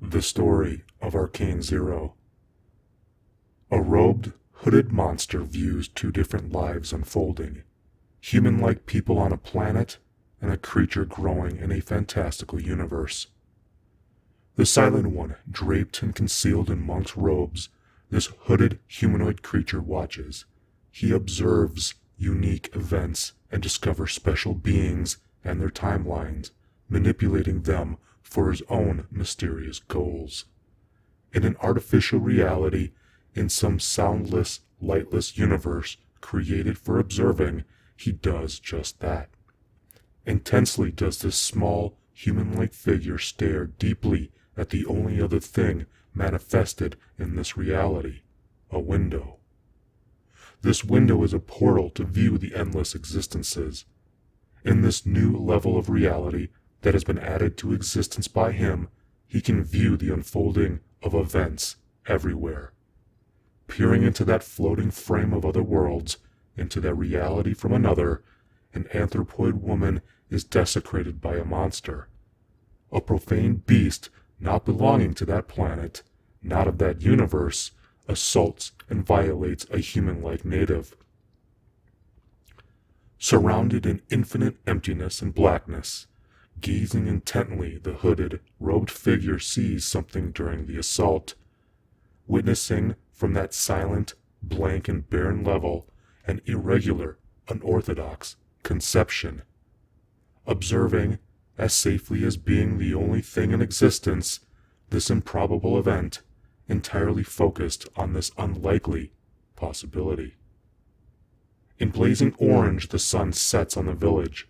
The story of Arcane Zero. A robed, hooded monster views two different lives unfolding. Human-like people on a planet, and a creature growing in a fantastical universe. The Silent One, draped and concealed in monk's robes, this hooded humanoid creature watches. He observes unique events and discovers special beings and their timelines, manipulating them for his own mysterious goals. In an artificial reality, in some soundless, lightless universe created for observing, he does just that. Intensely does this small, human-like figure stare deeply at the only other thing manifested in this reality, a window. This window is a portal to view the endless existences. In this new level of reality that has been added to existence by him, he can view the unfolding of events everywhere. Peering into that floating frame of other worlds, into that reality from another, an anthropoid woman is desecrated by a monster. A profane beast not belonging to that planet, not of that universe, assaults and violates a human-like native. Surrounded in infinite emptiness and blackness, gazing intently, the hooded, robed figure sees something during the assault. Witnessing from that silent, blank and barren level an irregular, unorthodox conception. Observing, as safely as being the only thing in existence, this improbable event, entirely focused on this unlikely possibility. In blazing orange, the sun sets on the village.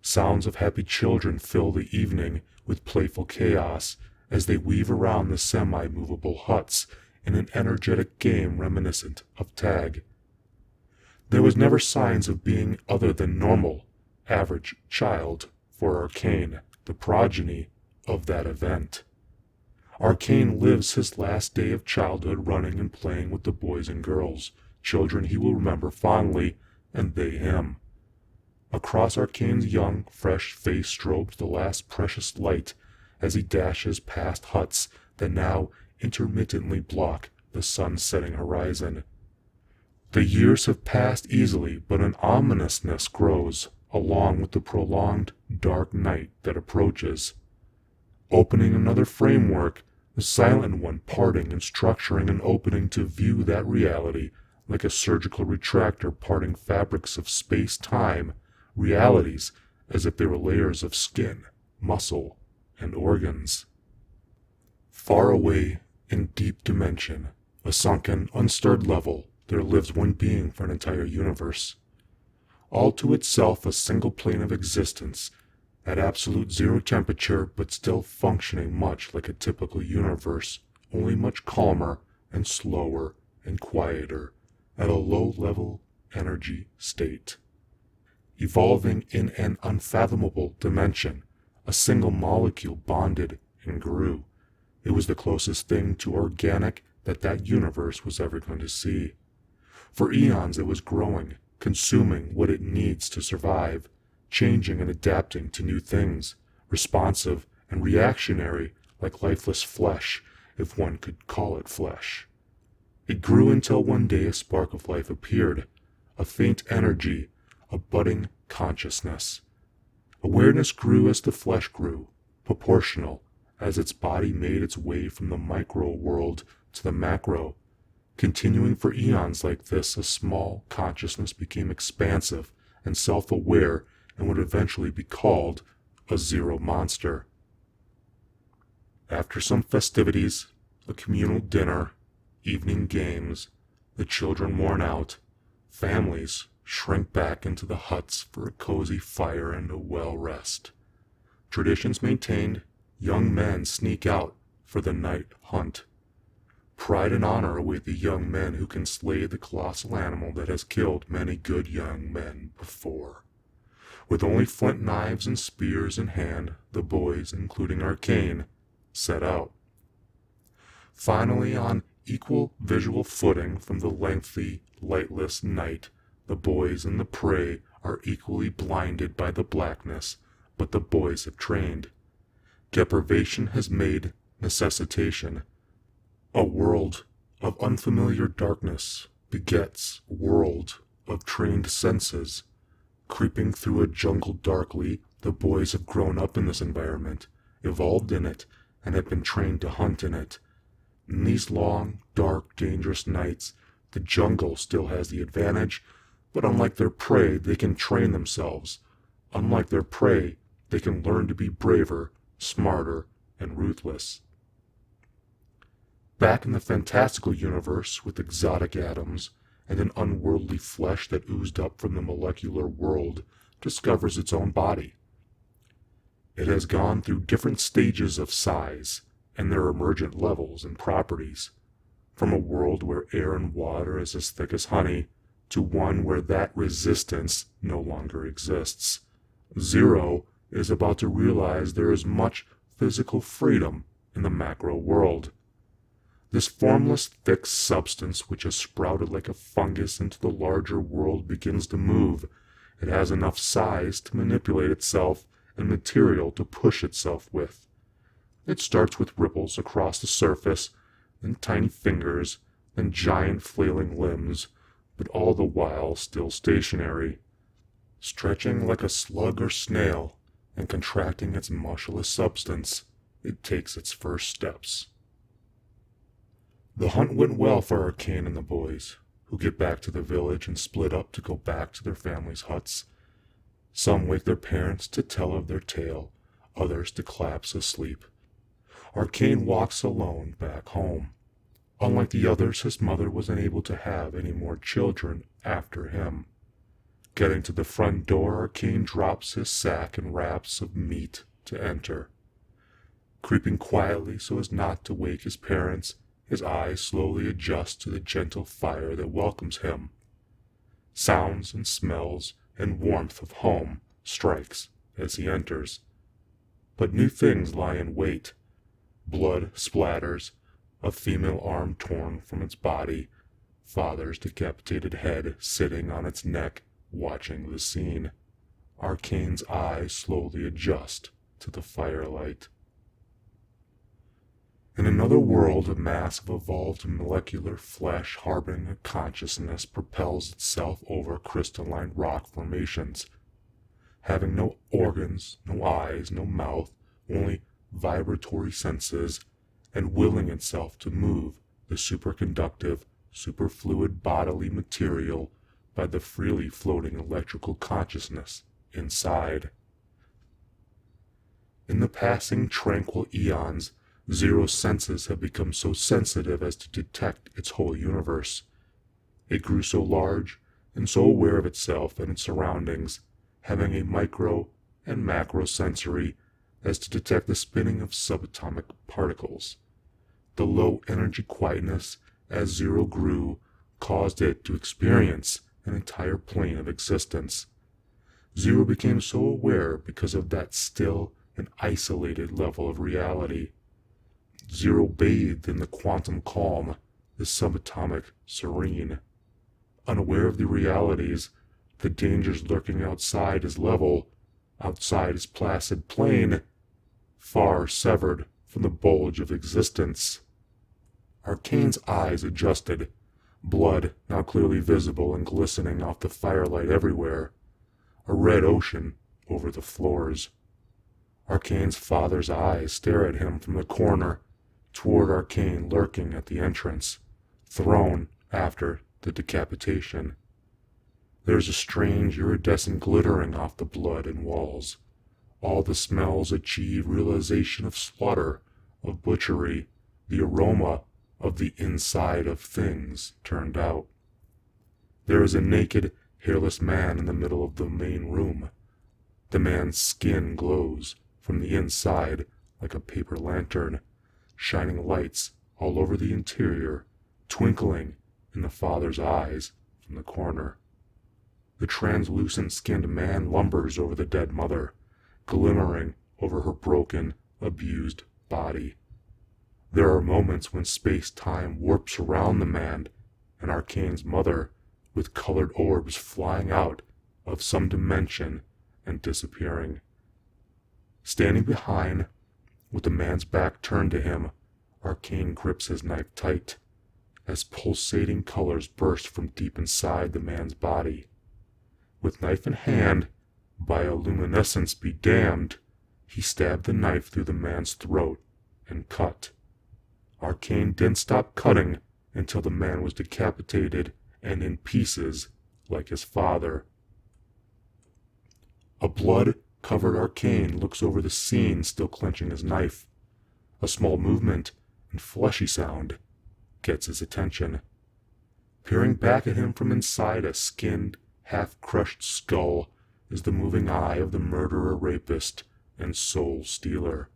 Sounds of happy children fill the evening with playful chaos as they weave around the semi-movable huts in an energetic game reminiscent of tag. There was never signs of being other than normal, average child for Arcane, the progeny of that event. Arcane lives his last day of childhood running and playing with the boys and girls, children he will remember fondly, and they him. Across Arcane's young, fresh face strobes the last precious light as he dashes past huts that now intermittently block the sun-setting horizon. The years have passed easily, but an ominousness grows, along with the prolonged, dark night that approaches. Opening another framework, the Silent One parting and structuring an opening to view that reality like a surgical retractor parting fabrics of space-time, realities as if they were layers of skin, muscle, and organs. Far away, in deep dimension, a sunken, unstirred level, there lives one being for an entire universe. All to itself a single plane of existence, at absolute zero temperature but still functioning much like a typical universe, only much calmer and slower and quieter, at a low-level energy state. Evolving in an unfathomable dimension, a single molecule bonded and grew. It was the closest thing to organic that universe was ever going to see. For eons it was growing, consuming what it needs to survive, changing and adapting to new things, responsive and reactionary like lifeless flesh, if one could call it flesh. It grew until one day a spark of life appeared, a faint energy, a budding consciousness. Awareness grew as the flesh grew, proportional, as its body made its way from the micro world to the macro. Continuing for eons like this, a small consciousness became expansive and self-aware and would eventually be called a zero monster. After some festivities, a communal dinner, evening games, the children worn out, families shrink back into the huts for a cozy fire and a well-rest. Traditions maintained, young men sneak out for the night hunt. Pride and honor await the young men who can slay the colossal animal that has killed many good young men before. With only flint knives and spears in hand, the boys, including Arcane, set out. Finally, on equal visual footing from the lengthy, lightless night, the boys and the prey are equally blinded by the blackness, but the boys have trained. Deprivation has made necessitation. A world of unfamiliar darkness begets a world of trained senses. Creeping through a jungle darkly, the boys have grown up in this environment, evolved in it, and have been trained to hunt in it. In these long, dark, dangerous nights, the jungle still has the advantage, but unlike their prey, they can train themselves. Unlike their prey, they can learn to be braver, smarter, and ruthless. Back in the fantastical universe with exotic atoms and an unworldly flesh that oozed up from the molecular world discovers its own body. It has gone through different stages of size and their emergent levels and properties, from a world where air and water is as thick as honey to one where that resistance no longer exists. Zero is about to realize there is much physical freedom in the macro world. This formless, thick substance which has sprouted like a fungus into the larger world begins to move. It has enough size to manipulate itself and material to push itself with. It starts with ripples across the surface, then tiny fingers, then giant flailing limbs, but all the while still stationary. Stretching like a slug or snail and contracting its muscleless substance, it takes its first steps. The hunt went well for Arcane and the boys, who get back to the village and split up to go back to their families' huts. Some wake their parents to tell of their tale, others to collapse asleep. Arcane walks alone back home. Unlike the others, his mother was unable to have any more children after him. Getting to the front door, Arcane drops his sack and wraps of meat to enter. Creeping quietly so as not to wake his parents, his eyes slowly adjust to the gentle fire that welcomes him. Sounds and smells and warmth of home strikes as he enters. But new things lie in wait. Blood splatters, a female arm torn from its body, father's decapitated head sitting on its neck, watching the scene. Arcane's eyes slowly adjust to the firelight. In another world, a mass of evolved molecular flesh harboring a consciousness propels itself over crystalline rock formations. Having no organs, no eyes, no mouth, only vibratory senses, and willing itself to move the superconductive, superfluid bodily material by the freely floating electrical consciousness inside. In the passing tranquil eons, Zero's senses have become so sensitive as to detect its whole universe. It grew so large and so aware of itself and its surroundings, having a micro and macro sensory as to detect the spinning of subatomic particles. The low energy quietness as Zero grew caused it to experience an entire plane of existence. Zero became so aware because of that still and isolated level of reality. Zero bathed in the quantum calm, the subatomic serene. Unaware of the realities, the dangers lurking outside his level, outside his placid plane, far severed from the bulge of existence. Arcane's eyes adjusted, blood now clearly visible and glistening off the firelight everywhere, a red ocean over the floors. Arcane's father's eyes stare at him from the corner, toward Arcane lurking at the entrance, thrown after the decapitation. There is a strange iridescent glittering off the blood and walls. All the smells achieve realization of slaughter, of butchery, the aroma of the inside of things turned out. There is a naked, hairless man in the middle of the main room. The man's skin glows from the inside like a paper lantern, shining lights all over the interior, twinkling in the father's eyes from the corner. The translucent-skinned man lumbers over the dead mother, glimmering over her broken, abused body. There are moments when space-time warps around the man and Arcane's mother, with colored orbs flying out of some dimension and disappearing. Standing behind, With the man's back turned to him, Arcane grips his knife tight, as pulsating colors burst from deep inside the man's body. With knife in hand, bioluminescence be damned, he stabbed the knife through the man's throat and cut. Arcane didn't stop cutting until the man was decapitated and in pieces like his father. A blood-covered Arcane looks over the scene, still clenching his knife. A small movement and fleshy sound gets his attention. Peering back at him from inside a skinned, half-crushed skull is the moving eye of the murderer, rapist, and soul stealer.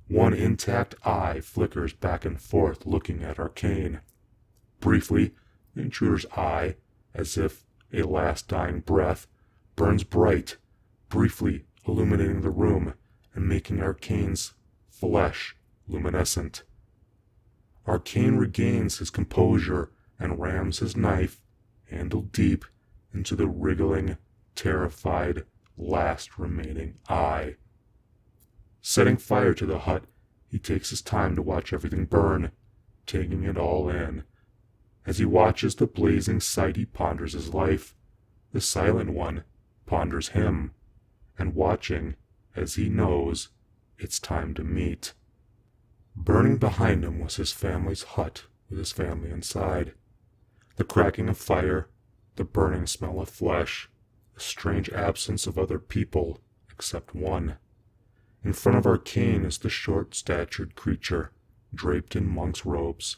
One intact eye flickers back and forth, looking at Arcane. Briefly, the intruder's eye, as if a last dying breath, burns bright, briefly illuminating the room and making Arcane's flesh luminescent. Arcane regains his composure and rams his knife, handle deep, into the wriggling, terrified, last remaining eye. Setting fire to the hut, he takes his time to watch everything burn, taking it all in. As he watches the blazing sight, he ponders his life. The silent one ponders him, and watching, as he knows, it's time to meet. Burning behind him was his family's hut, with his family inside. The cracking of fire, the burning smell of flesh, the strange absence of other people, except one. In front of Arcane is the short-statured creature, draped in monk's robes.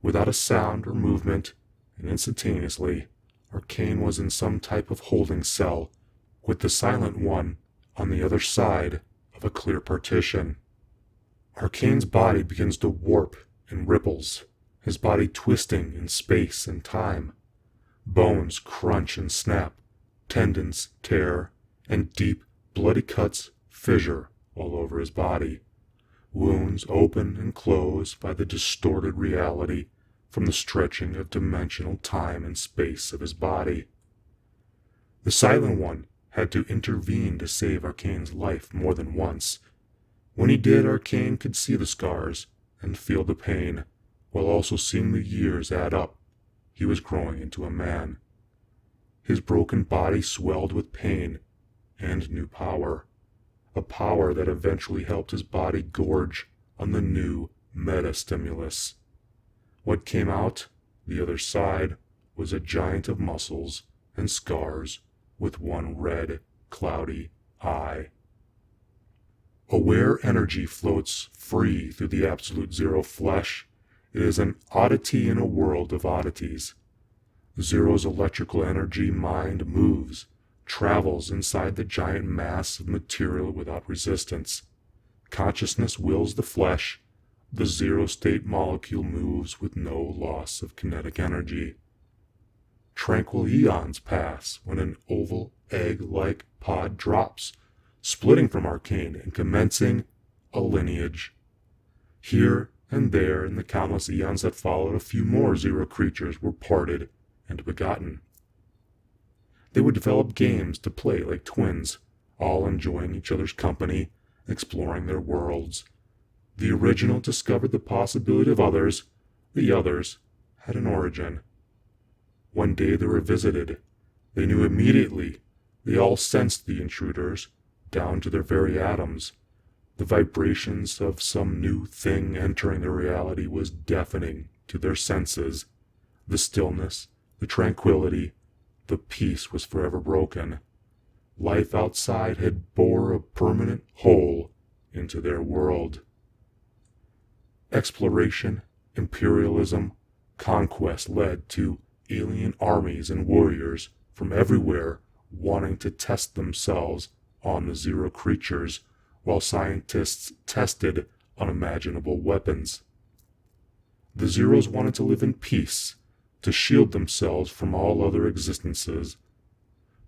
Without a sound or movement, and instantaneously, Arcane was in some type of holding cell, with the silent one on the other side of a clear partition. Arcane's body begins to warp and ripples, his body twisting in space and time. Bones crunch and snap, tendons tear, and deep, bloody cuts fissure all over his body. Wounds open and close by the distorted reality from the stretching of dimensional time and space of his body. The Silent One had to intervene to save Arcane's life more than once. When he did, Arcane could see the scars and feel the pain, while also seeing the years add up. He was growing into a man. His broken body swelled with pain and new power, a power that eventually helped his body gorge on the new meta-stimulus. What came out the other side was a giant of muscles and scars with one red, cloudy eye. Aware energy floats free through the absolute zero flesh. It is an oddity in a world of oddities. Zero's electrical energy mind moves, travels inside the giant mass of material without resistance. Consciousness wills the flesh. The zero-state molecule moves with no loss of kinetic energy. Tranquil eons pass when an oval, egg-like pod drops, splitting from Arcane and commencing a lineage. Here and there in the countless eons that followed, a few more Zero creatures were parted and begotten. They would develop games to play like twins, all enjoying each other's company, exploring their worlds. The original discovered the possibility of others. The others had an origin. One day they were visited. They knew immediately. They all sensed the intruders, down to their very atoms. The vibrations of some new thing entering their reality was deafening to their senses. The stillness, the tranquility, the peace was forever broken. Life outside had bored a permanent hole into their world. Exploration, imperialism, conquest led to alien armies and warriors from everywhere wanting to test themselves on the Zero creatures, while scientists tested unimaginable weapons. The Zeros wanted to live in peace, to shield themselves from all other existences,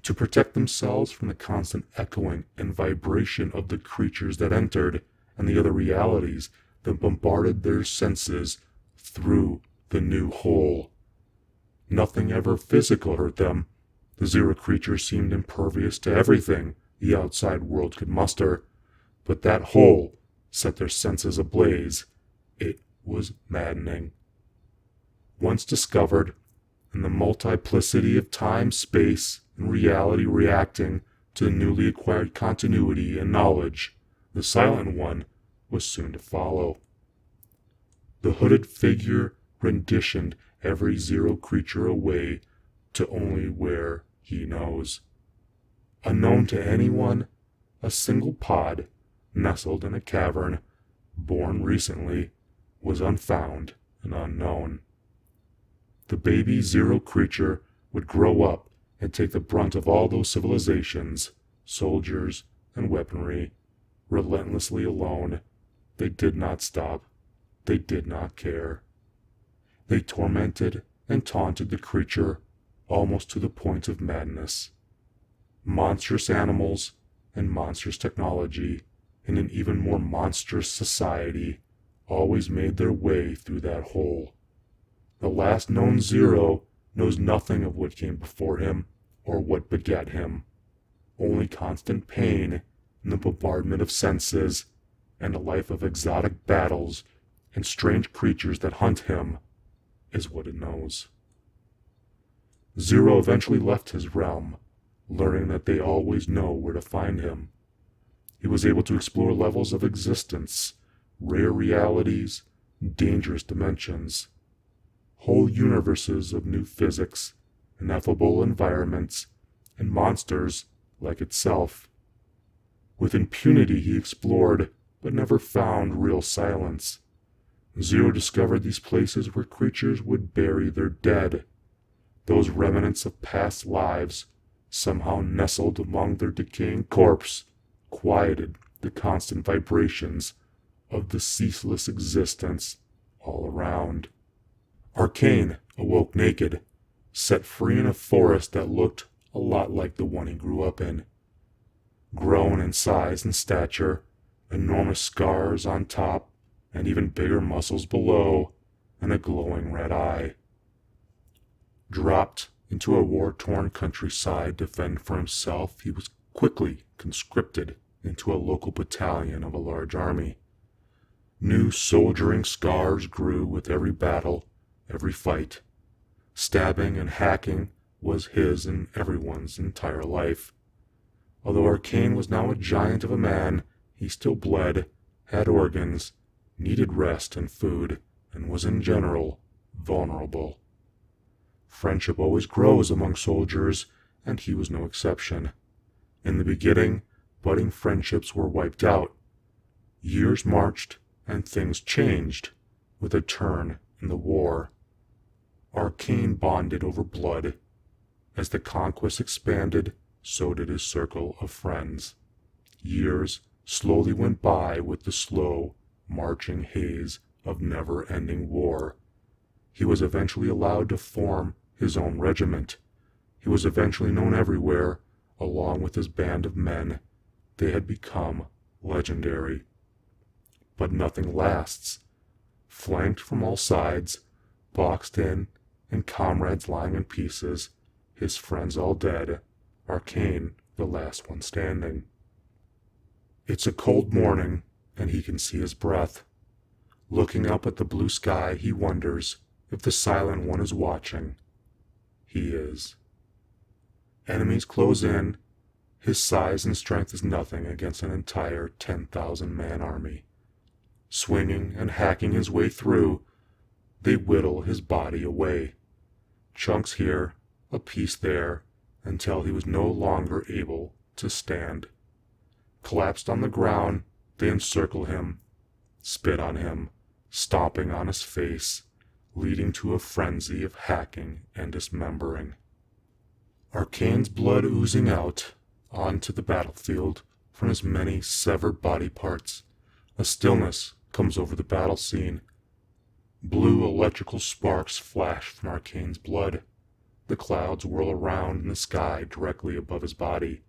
to protect themselves from the constant echoing and vibration of the creatures that entered, and the other realities that bombarded their senses through the new hole. Nothing ever physical hurt them. The Zero creatures seemed impervious to everything the outside world could muster, but that hole set their senses ablaze. It was maddening. Once discovered, and the multiplicity of time, space, and reality reacting to the newly acquired continuity and knowledge, the Silent One was soon to follow. The hooded figure renditioned every zero creature away to only where he knows. Unknown to anyone, a single pod, nestled in a cavern, born recently, was unfound and unknown. The baby zero creature would grow up and take the brunt of all those civilizations, soldiers, and weaponry, relentlessly alone. They did not stop. They did not care. They tormented and taunted the creature almost to the point of madness. Monstrous animals and monstrous technology in an even more monstrous society always made their way through that hole. The last known zero knows nothing of what came before him or what begat him. Only constant pain and the bombardment of senses and a life of exotic battles and strange creatures that hunt him is what it knows. Zero eventually left his realm, learning that they always know where to find him. He was able to explore levels of existence, rare realities, dangerous dimensions, whole universes of new physics, ineffable environments, and monsters like itself. With impunity he explored, but never found real silence. Zero discovered these places where creatures would bury their dead. Those remnants of past lives, somehow nestled among their decaying corpse, quieted the constant vibrations of the ceaseless existence all around. Arcane awoke naked, set free in a forest that looked a lot like the one he grew up in. Grown in size and stature, enormous scars on top, and even bigger muscles below, and a glowing red eye. Dropped into a war-torn countryside to fend for himself, he was quickly conscripted into a local battalion of a large army. New soldiering scars grew with every battle, every fight. Stabbing and hacking was his and everyone's entire life. Although Arcane was now a giant of a man, he still bled, had organs, needed rest and food, and was in general vulnerable. Friendship always grows among soldiers, and he was no exception. In the beginning, budding friendships were wiped out. Years marched, and things changed, with a turn in the war. Arcane bonded over blood. As the conquest expanded, so did his circle of friends. Years slowly went by with the slow, marching haze of never-ending war. He was eventually allowed to form his own regiment. He was eventually known everywhere, along with his band of men. They had become legendary. But nothing lasts. Flanked from all sides, boxed in, and comrades lying in pieces, his friends all dead, Arcane the last one standing. It's a cold morning, and he can see his breath. Looking up at the blue sky, he wonders if the Silent One is watching. He is. Enemies close in. His size and strength is nothing against an entire 10,000-man army. Swinging and hacking his way through, they whittle his body away. Chunks here, a piece there, until he was no longer able to stand. Collapsed on the ground, they encircle him, spit on him, stomping on his face, leading to a frenzy of hacking and dismembering. Arcane's blood oozing out onto the battlefield from his many severed body parts. A stillness comes over the battle scene. Blue electrical sparks flash from Arcane's blood. The clouds whirl around in the sky directly above his body.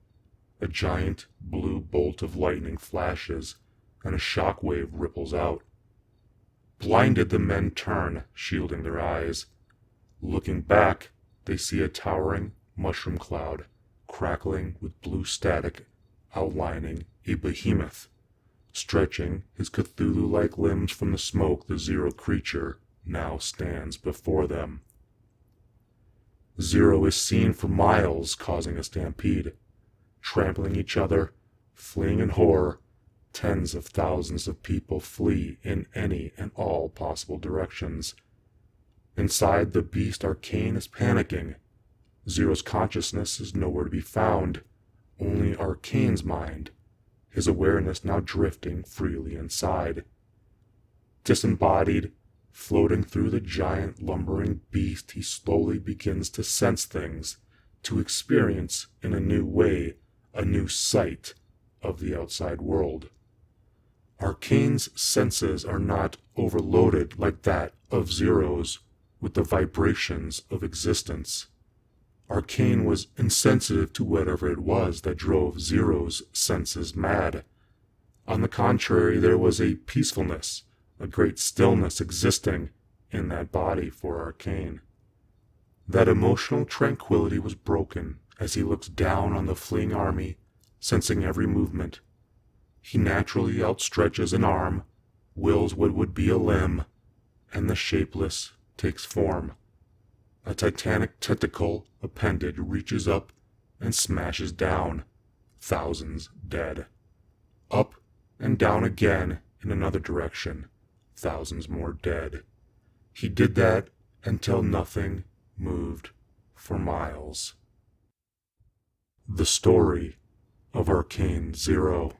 A giant blue bolt of lightning flashes, and a shock wave ripples out. Blinded, the men turn, shielding their eyes. Looking back, they see a towering mushroom cloud, crackling with blue static, outlining a behemoth, Stretching his Cthulhu-like limbs from the smoke, the Zero creature now stands before them. Zero is seen for miles, causing a stampede, trampling each other, fleeing in horror. Tens of thousands of people flee in any and all possible directions. Inside, the beast Arcane is panicking. Zero's consciousness is nowhere to be found, only Arcane's mind, his awareness now drifting freely inside. Disembodied, floating through the giant lumbering beast, he slowly begins to sense things, to experience in a new way, a new sight of the outside world. Arcane's senses are not overloaded like that of Zero's with the vibrations of existence. Arcane was insensitive to whatever it was that drove Zero's senses mad. On the contrary, there was a peacefulness, a great stillness existing in that body for Arcane. That emotional tranquility was broken as he looks down on the fleeing army, sensing every movement. He naturally outstretches an arm, wills what would be a limb, and the shapeless takes form. A titanic tentacle appendage reaches up and smashes down, thousands dead. Up and down again in another direction, thousands more dead. He did that until nothing moved for miles. The story of Arcane Zero.